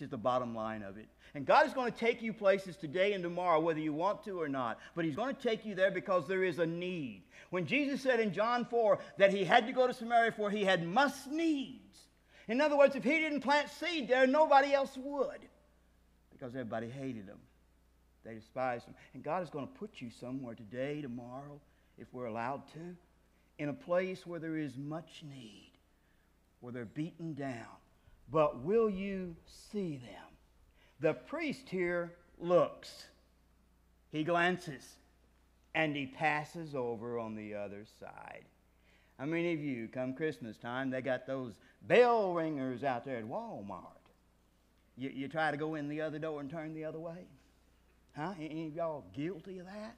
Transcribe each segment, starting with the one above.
is the bottom line of it. And God is going to take you places today and tomorrow, whether you want to or not. But He's going to take you there because there is a need. When Jesus said in John 4 that He had to go to Samaria for He had must needs. In other words, if He didn't plant seed there, nobody else would. Because everybody hated Him. They despised Him. And God is going to put you somewhere today, tomorrow, if we're allowed to, in a place where there is much need, where they're beaten down. But will you see them? The priest here looks. He glances. And he passes over on the other side. How many of you, come Christmas time, they got those bell ringers out there at Walmart. You try to go in the other door and turn the other way? Huh? Any of y'all guilty of that?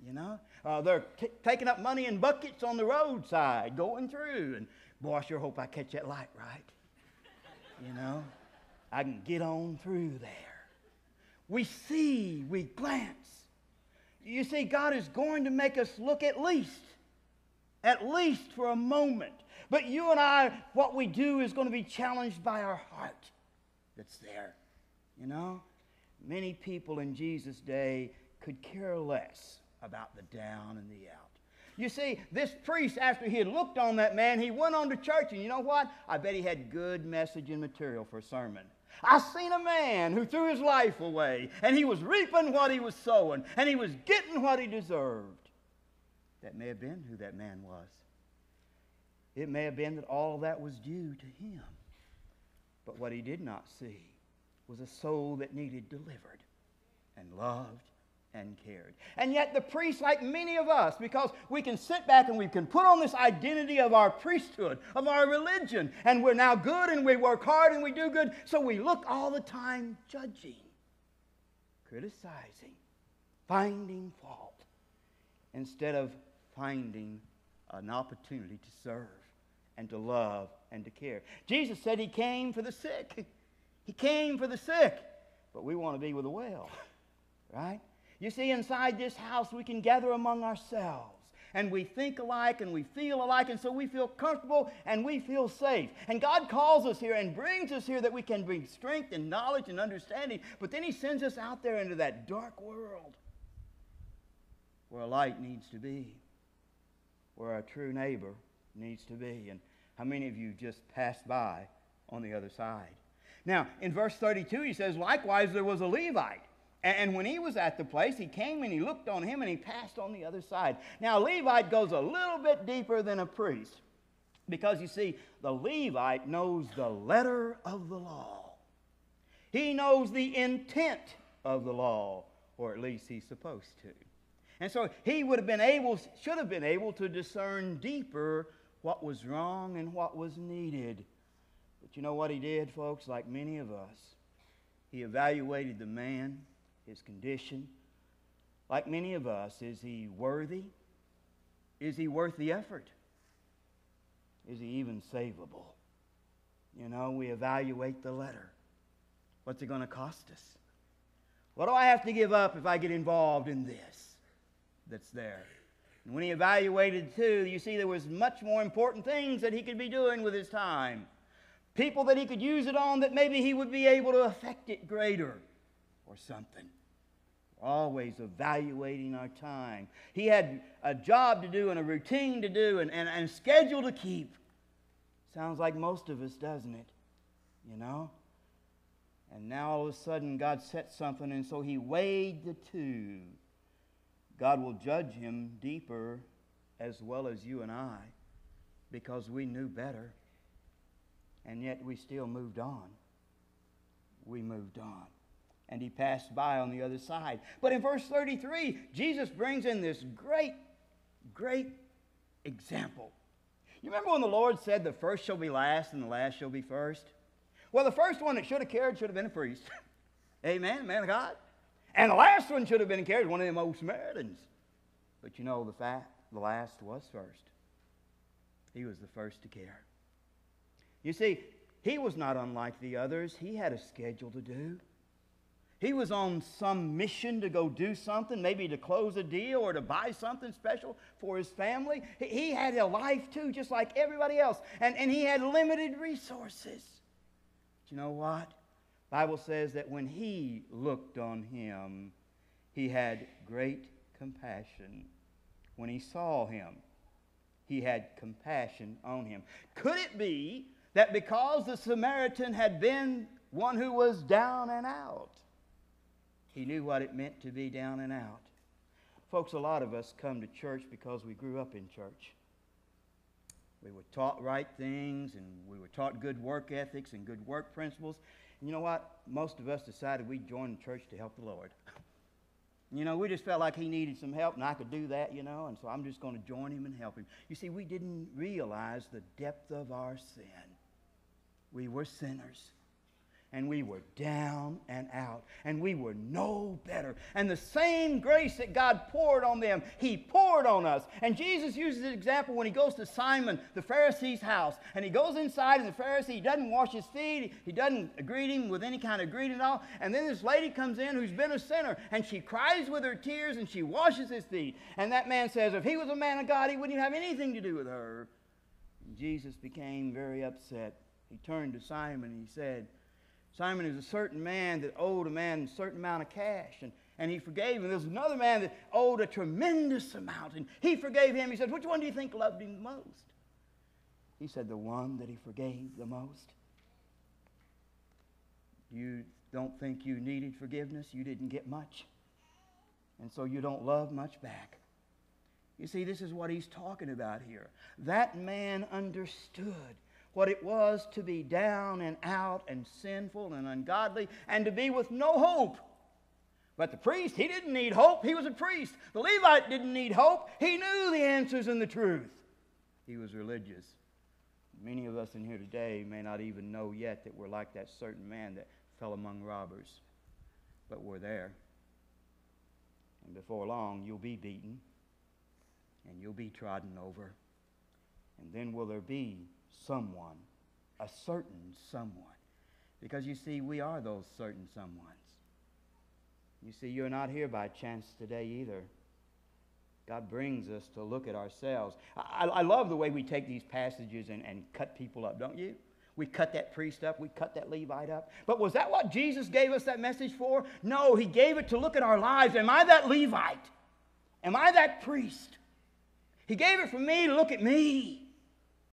You know? They're taking up money in buckets on the roadside, going through. And boy, I sure hope I catch that light right. You know? I can get on through there. We see, we glance. You see, God is going to make us look at least for a moment. But you and I, what we do is going to be challenged by our heart that's there. You know? Many people in Jesus' day could care less about the down and the out. You see, this priest, after he had looked on that man, he went on to church, and you know what? I bet he had good message and material for a sermon. I seen a man who threw his life away, and he was reaping what he was sowing, and he was getting what he deserved. That may have been who that man was. It may have been that all of that was due to him. But what he did not see was a soul that needed delivered and loved and cared. And yet the priest, like many of us, because we can sit back and we can put on this identity of our priesthood, of our religion, and we're now good and we work hard and we do good, so we look all the time judging, criticizing, finding fault, instead of finding an opportunity to serve and to love and to care. Jesus said He came for the sick. He came for the sick, but we want to be with the well, right? You see, inside this house, we can gather among ourselves, and we think alike, and we feel alike, and so we feel comfortable, and we feel safe. And God calls us here and brings us here that we can bring strength and knowledge and understanding, but then He sends us out there into that dark world where a light needs to be, where our true neighbor needs to be. And how many of you just passed by on the other side? Now, in verse 32, he says, likewise there was a Levite. And when he was at the place, he came and he looked on him and he passed on the other side. Now, a Levite goes a little bit deeper than a priest. Because, you see, the Levite knows the letter of the law. He knows the intent of the law, or at least he's supposed to. And so he should have been able to discern deeper what was wrong and what was needed. But you know what he did, folks? Like many of us, he evaluated the man, his condition. Like many of us, is he worthy? Is he worth the effort? Is he even savable? You know, we evaluate the letter. What's it going to cost us? What do I have to give up if I get involved in this that's there? And when he evaluated too, you see there was much more important things that he could be doing with his time. People that he could use it on that maybe he would be able to affect it greater or something. We're always evaluating our time. He had a job to do and a routine to do and a schedule to keep. Sounds like most of us, doesn't it? You know? And now all of a sudden God set something, and so he weighed the two. God will judge him deeper as well as you and I, because we knew better. And yet we still moved on. We moved on. And he passed by on the other side. But in verse 33, Jesus brings in this great, great example. You remember when the Lord said the first shall be last and the last shall be first? Well, the first one that should have cared should have been a priest. Amen, man of God. And the last one should have been carried, one of them old Samaritans. But you know the last was first. He was the first to care. You see, he was not unlike the others. He had a schedule to do. He was on some mission to go do something, maybe to close a deal or to buy something special for his family. He had a life too, just like everybody else. And he had limited resources. But you know what? Bible says that when he looked on him, he had great compassion. When he saw him, he had compassion on him. Could it be that because the Samaritan had been one who was down and out, he knew what it meant to be down and out? Folks, a lot of us come to church because we grew up in church. We were taught right things, and we were taught good work ethics and good work principles. And you know what? Most of us decided we'd join the church to help the Lord. You know, we just felt like he needed some help, and I could do that, you know, and so I'm just going to join him and help him. You see, we didn't realize the depth of our sin. We were sinners, and we were down and out, and we were no better. And the same grace that God poured on them, he poured on us. And Jesus uses an example when he goes to Simon, the Pharisee's house, and he goes inside, and the Pharisee, he doesn't wash his feet, he doesn't greet him with any kind of greeting at all. And then this lady comes in who's been a sinner, and she cries with her tears, and she washes his feet. And that man says, if he was a man of God, he wouldn't even have anything to do with her. And Jesus became very upset. He turned to Simon, and he said, Simon is a certain man that owed a man a certain amount of cash, and he forgave him. There's another man that owed a tremendous amount, and he forgave him. He said, which one do you think loved him the most? He said, the one that he forgave the most. You don't think you needed forgiveness? You didn't get much, and so you don't love much back. You see, this is what he's talking about here. That man understood what it was to be down and out and sinful and ungodly and to be with no hope. But the priest, he didn't need hope. He was a priest. The Levite didn't need hope. He knew the answers and the truth. He was religious. Many of us in here today may not even know yet that we're like that certain man that fell among robbers. But we're there. And before long, you'll be beaten and you'll be trodden over. And then will there be someone, a certain someone? Because you see, we are those certain someones. You see, you're not here by chance today either. God brings us to look at ourselves. I love the way we take these passages and cut people up, don't you? We cut that priest up. We cut that Levite up. But was that what Jesus gave us that message for? No, he gave it to look at our lives. Am I that Levite? Am I that priest? He gave it for me to look at me.